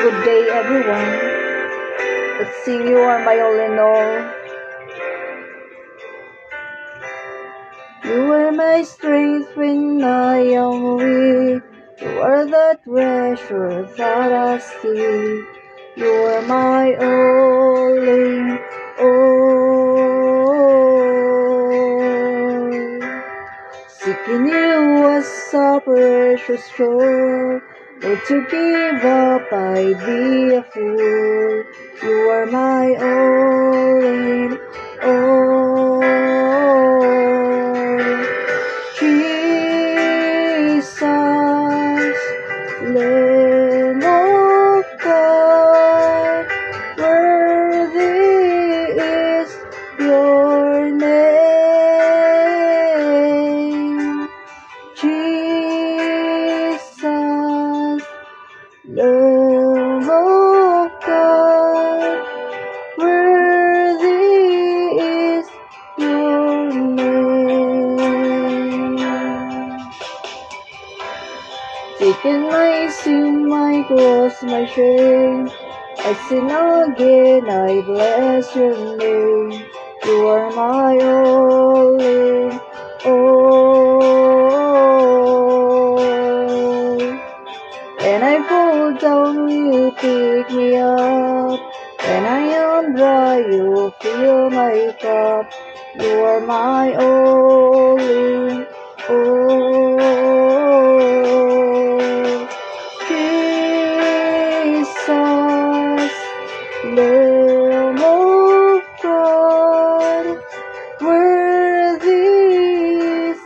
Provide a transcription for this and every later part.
Good day, everyone. Let's see, you are my all in all. You are my strength when I am weak. You are the treasure that I seek. You are my all in all. Seeking you was a precious joy. Lord, to give up, I'd be a fool. You are my all in all. Jesus, Lamb of God, worthy is your name. Jesus, Lamb of God, worthy is your name. Taking my sin, my cross, my shame, I sin again, I bless your name. You are my all in all. When I fall down, you pick me up. When I am dry, you fill my cup. You are my all in all. Jesus, Lamb of God, worthy is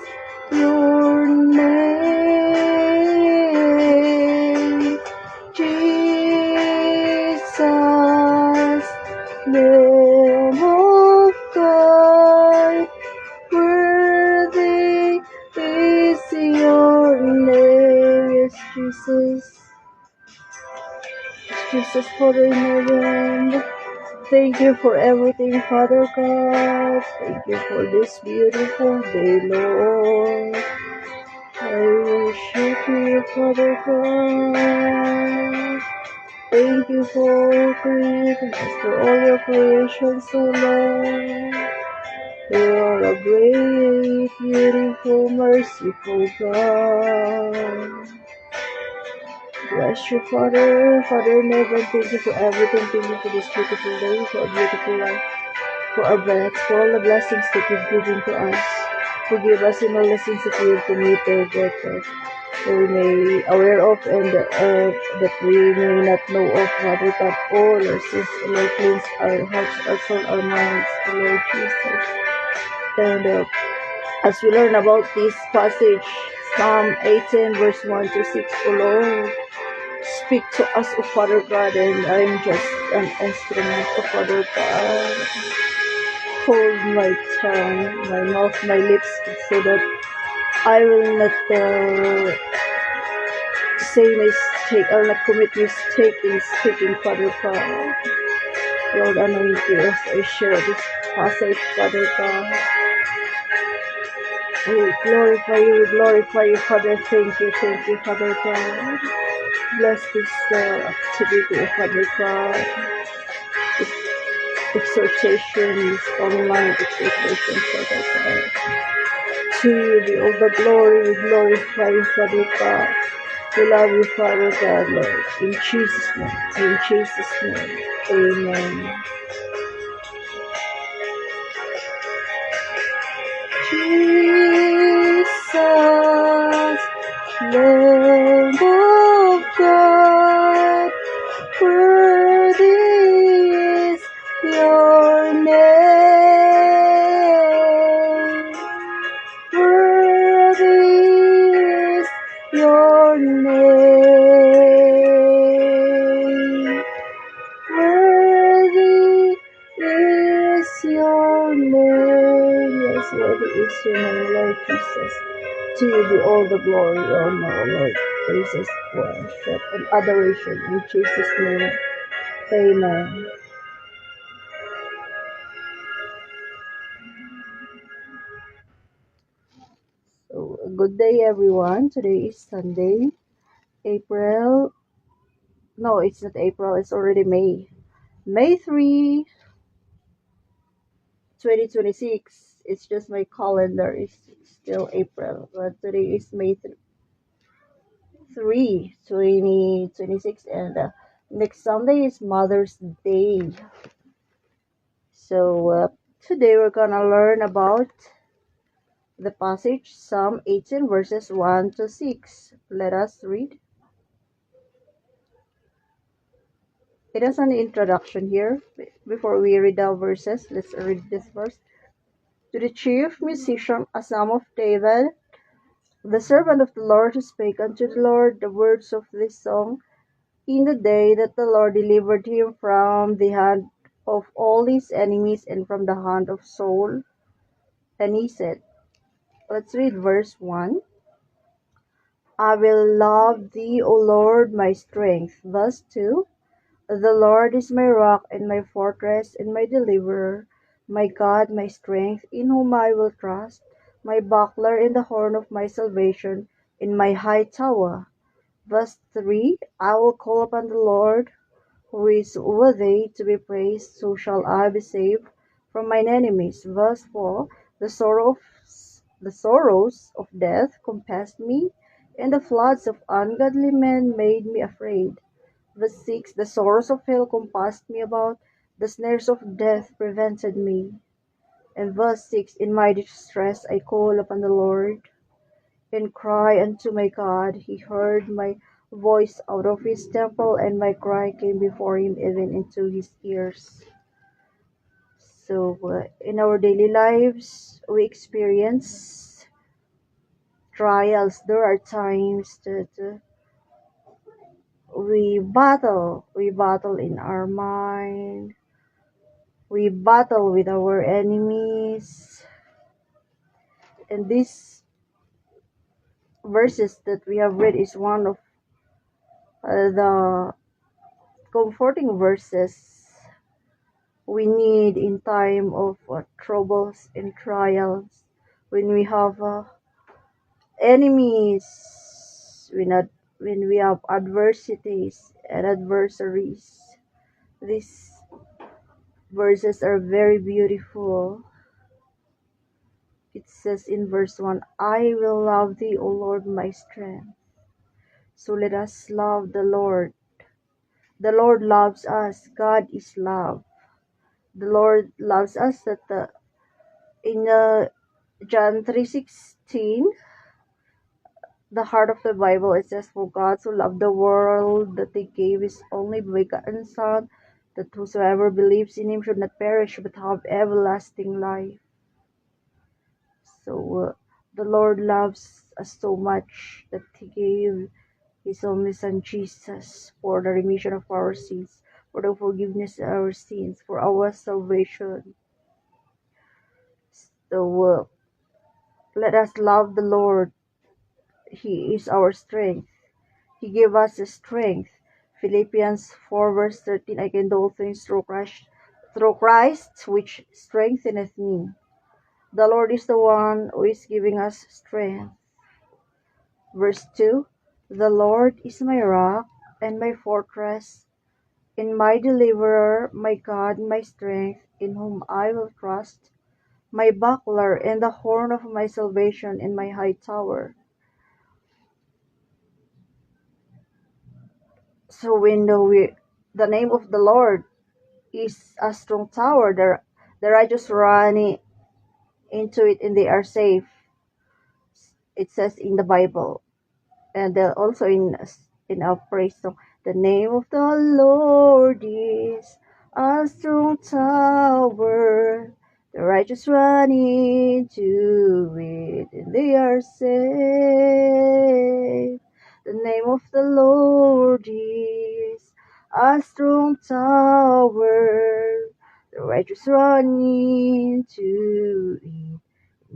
your name. Jesus, Lamb of God, worthy is your name. Yes, Jesus. Jesus, Father in heaven, thank you for everything, Father God. Thank you for this beautiful day, Lord. I worship you, Father God. Thank you for creating us, for all your creations, O Lord. You are a great, beautiful, merciful God. Bless you, Father. Father in heaven, thank you for everything. Thank you for this beautiful day, for a beautiful life, for our breath, for all the blessings that you've given to us. Forgive us in all the sins that we have committed, that we may aware of and that we may not know of, Father God. All our sins, Lord, cleanse our hearts, our soul, our minds, Lord Jesus. And as we learn about this passage, Psalm 18, verse 1 to 6, O Lord, speak to us, O Father God, and I'm just an instrument, O Father God. Hold my tongue, my mouth, my lips, so that I will not say mistake, I will not commit mistake in speaking, Father God. Lord, anoint you as I share this passage, Father God. We glorify you, Father. Thank you, Father God. Bless this activity, Father God. This exhortation, this online exhortation, Father God. To you be all the glory, we glorify you, Father God. We love you, Father God, Lord. In Jesus' name, amen. Jesus, Lamb of God, worthy is your name. Worthy is your name. Worthy is your name. Yes, worthy is your name, Lord Jesus. To you be all the glory, honor, Lord Jesus, worship and adoration in Jesus' name. Amen. So, good day, everyone. Today is Sunday, April No, it's not April, it's already May. May 3, 2026. It's just my calendar is still April, but today is May 3, 2026, and next Sunday is Mother's Day. So today we're gonna learn about the passage Psalm 18 verses 1 to 6. Let us read. It has an introduction here. Before we read the verses, let's read this first. To the chief musician, a psalm of David, the servant of the Lord, who spake unto the Lord the words of this song in the day that the Lord delivered him from the hand of all his enemies and from the hand of Saul. And he said, let's read verse 1. I will love thee, O Lord, my strength. Verse 2. The Lord is my rock and my fortress and my deliverer, my God, my strength, in whom I will trust, my buckler and the horn of my salvation, in my high tower. Verse 3. I will call upon the Lord, who is worthy to be praised, so shall I be saved from mine enemies. Verse 4. The sorrows of death compassed me, and the floods of ungodly men made me afraid. Verse 6. The sorrows of hell compassed me about, the snares of death prevented me. And verse 6. In my distress I called upon the Lord, and cried unto my God. He heard my voice out of his temple, and my cry came before him even into his ears. So in our daily lives, we experience trials. There are times that we battle in our mind. We battle with our enemies. And these verses that we have read is one of the comforting verses we need in time of troubles and trials, when we have enemies, when we have adversities and adversaries. These verses are very beautiful. It says in verse 1, I will love thee, O Lord, my strength. So let us love the Lord. The Lord loves us. God is love. The Lord loves us. That in John 3:16, the heart of the Bible, it says, for God so loved the world that he gave his only begotten Son, that whosoever believes in him should not perish but have everlasting life. So the Lord loves us so much that he gave his only Son Jesus for the remission of our sins, for the forgiveness of our sins, for our salvation. So let us love the Lord. He is our strength. He gave us strength. Philippians 4 verse 13, I can do all things through Christ which strengtheneth me. The Lord is the one who is giving us strength. Verse 2, the Lord is my rock and my fortress, and my deliverer, my God, my strength, in whom I will trust, my buckler and the horn of my salvation, and my high tower. So when the name of the Lord is a strong tower, the righteous run into it and they are safe. It says in the Bible, and also in our praise song, the name of the Lord is a strong tower. The righteous run into it and they are safe. The name of the Lord is a strong tower. The righteous run into it,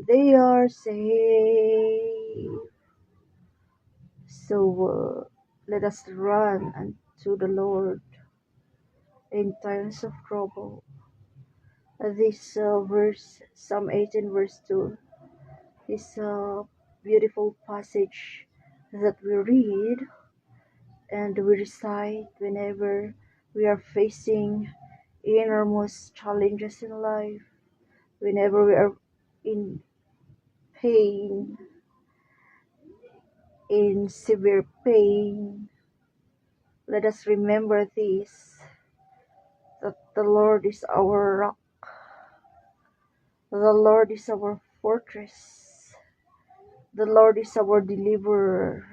they are safe. So let us run unto the Lord in times of trouble. This verse, Psalm 18 verse 2, is a beautiful passage that we read, and we recite whenever we are facing enormous challenges in life, whenever we are in pain, in severe pain. Let us remember this, that the Lord is our rock, the Lord is our fortress, the Lord is our deliverer.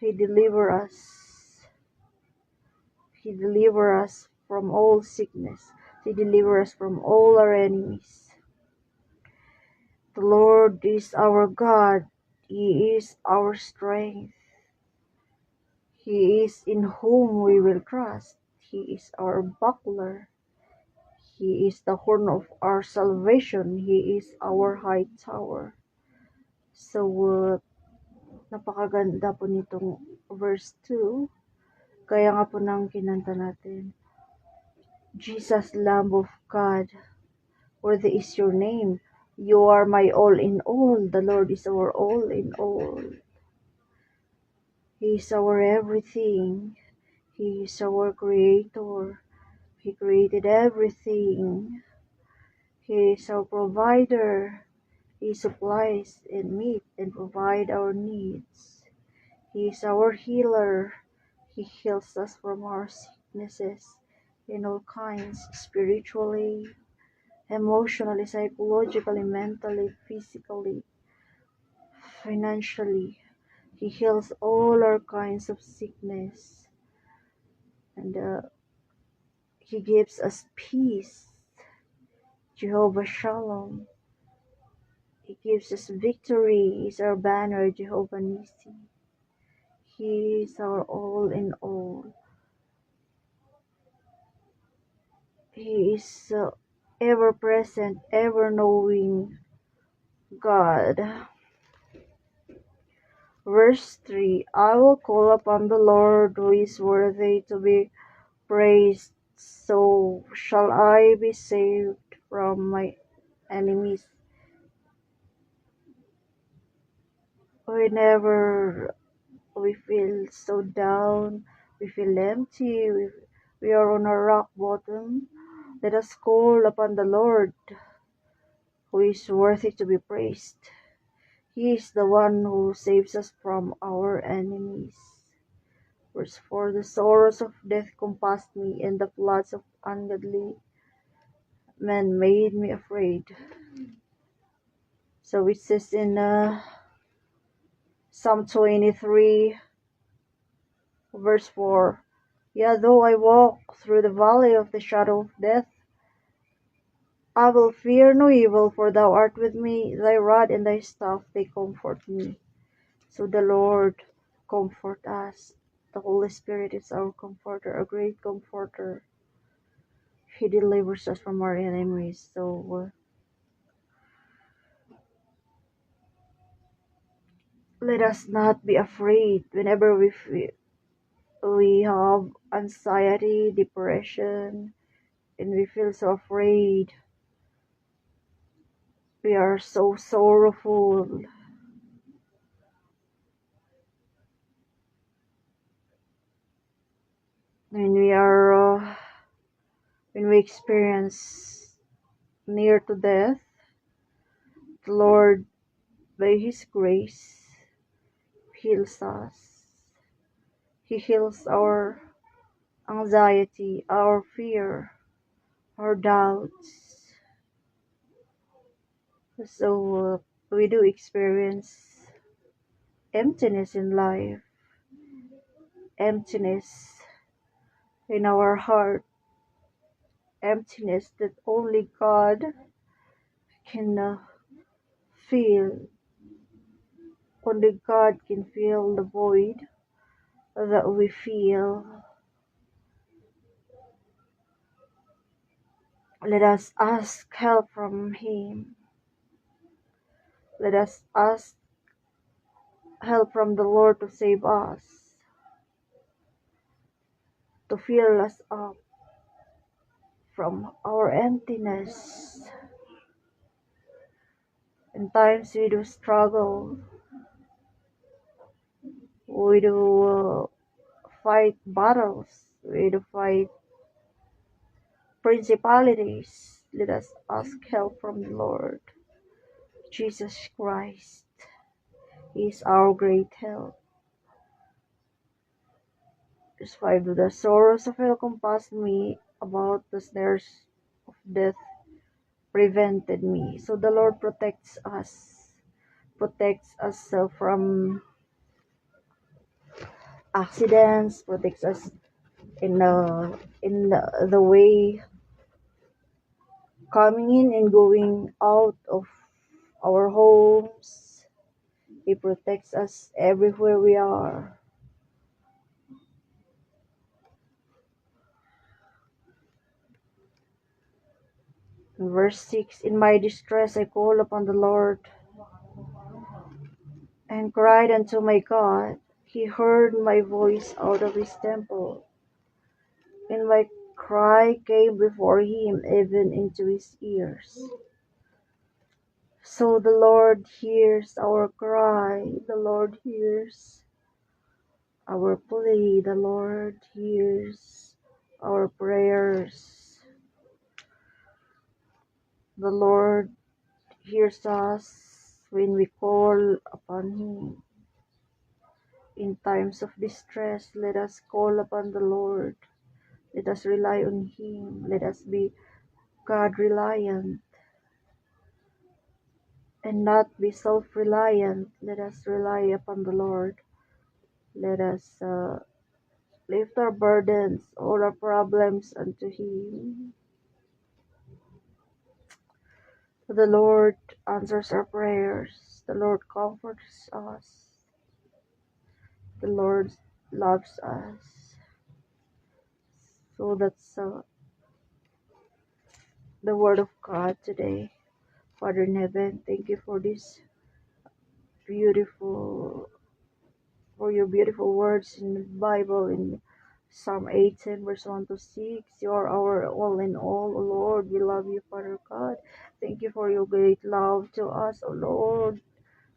He delivers us. He delivers us from all sickness. He delivers us from all our enemies. The Lord is our God. He is our strength. He is in whom we will trust. He is our buckler. He is the horn of our salvation. He is our high tower. So, napakaganda po nitong verse 2. Kaya nga po nang kinanta natin, Jesus, Lamb of God, worthy is your name. You are my all in all. The Lord is our all in all. He is our everything. He is our creator. He created everything. He is our provider. He supplies and meet and provide our needs. He is our healer. He heals us from our sicknesses in all kinds, spiritually, emotionally, psychologically, mentally, physically, financially. He heals all our kinds of sickness, and He gives us peace. Jehovah Shalom. He gives us victory. He is our banner, Jehovah Nissi. He is our all in all. He is ever present, ever knowing God. Verse 3, I will call upon the Lord who is worthy to be praised. So shall I be saved from my enemies. Whenever we feel so down, we feel empty, we are on a rock bottom, let us call upon the Lord who is worthy to be praised. He is the one who saves us from our enemies. Verse 4, the sorrows of death compassed me, and the floods of ungodly men made me afraid. So it says in Psalm 23, verse 4, yea, though I walk through the valley of the shadow of death, I will fear no evil, for thou art with me, thy rod and thy staff, they comfort me. So the Lord comfort us. The Holy Spirit is our comforter, a great comforter. He delivers us from our enemies. So let us not be afraid whenever we have anxiety, depression, and we feel so afraid. We are so sorrowful. When we experience near to death, the Lord, by His grace, heals us. He heals our anxiety, our fear, our doubts. So we do experience emptiness in life, emptiness in our heart, emptiness that only God can feel. Only God can fill the void that we feel. Let us ask help from Him. Let us ask help from the Lord to save us, to fill us up from our emptiness. In times we do struggle, we do fight battles, way to fight principalities. Let us ask help from the Lord. Jesus Christ is our great help. Despite the sorrows of hell compassed me about, the snares of death prevented me. So the Lord protects us from accidents, protects us in the way coming in and going out of our homes. He protects us everywhere we are. In verse 6, in my distress I called upon the Lord and cried unto my God. He heard my voice out of his temple, and my cry came before him even into his ears. So the Lord hears our cry, the Lord hears our plea, the Lord hears our prayers. The Lord hears us when we call upon him. In times of distress, let us call upon the Lord. Let us rely on him. Let us be God reliant and not be self-reliant. Let us rely upon the Lord. Let us lift our burdens, all our problems unto him. The Lord answers our prayers. The Lord comforts us. The Lord loves us. So that's the word of God today. Father in heaven, thank you for this beautiful, for your beautiful words in the Bible in Psalm 18, verse 1 to 6. You are our all in all, O Lord. We love you, Father God. Thank you for your great love to us, O Lord.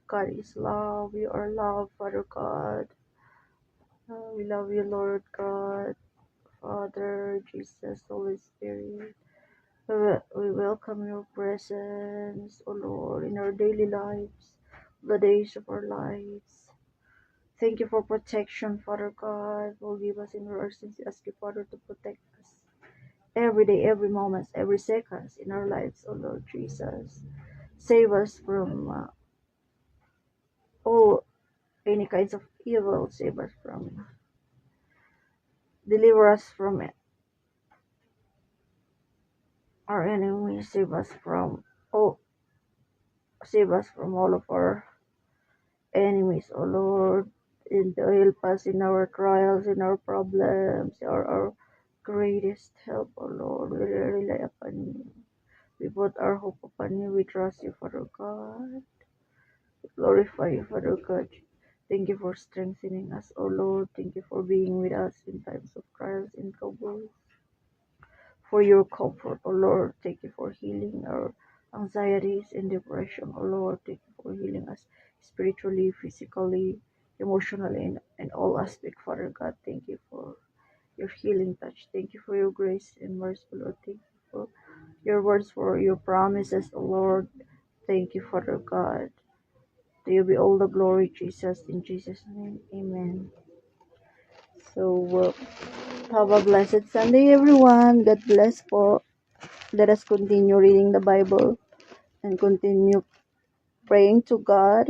God is love. You are love, Father God. We love you, Lord God, Father, Jesus, Holy Spirit. We welcome your presence, O Lord, in our daily lives, the days of our lives. Thank you for protection, Father God. Forgive us in our sins. We ask you, Father, to protect us every day, every moment, every second in our lives, O Lord Jesus. Save us from all any kinds of evil. Save us from, deliver us from our enemies. Oh, save us from all of our enemies, O Lord, and to help us in our trials, in our problems. You are our greatest help, O Lord. We rely upon you. We put our hope upon you. We trust you, Father God. We glorify you, Father God. Thank you for strengthening us, O Lord. Thank you for being with us in times of trials and troubles. For your comfort, O Lord. Thank you for healing our anxieties and depression, O Lord. Thank you for healing us spiritually, physically, emotionally, in all aspects, Father God. Thank you for your healing touch. Thank you for your grace and mercy, O Lord. Thank you for your words, for your promises, O Lord. Thank you, Father God. To you be all the glory, Jesus. In Jesus' name, amen. So, have a blessed Sunday, everyone. God bless po. Let us continue reading the Bible and continue praying to God.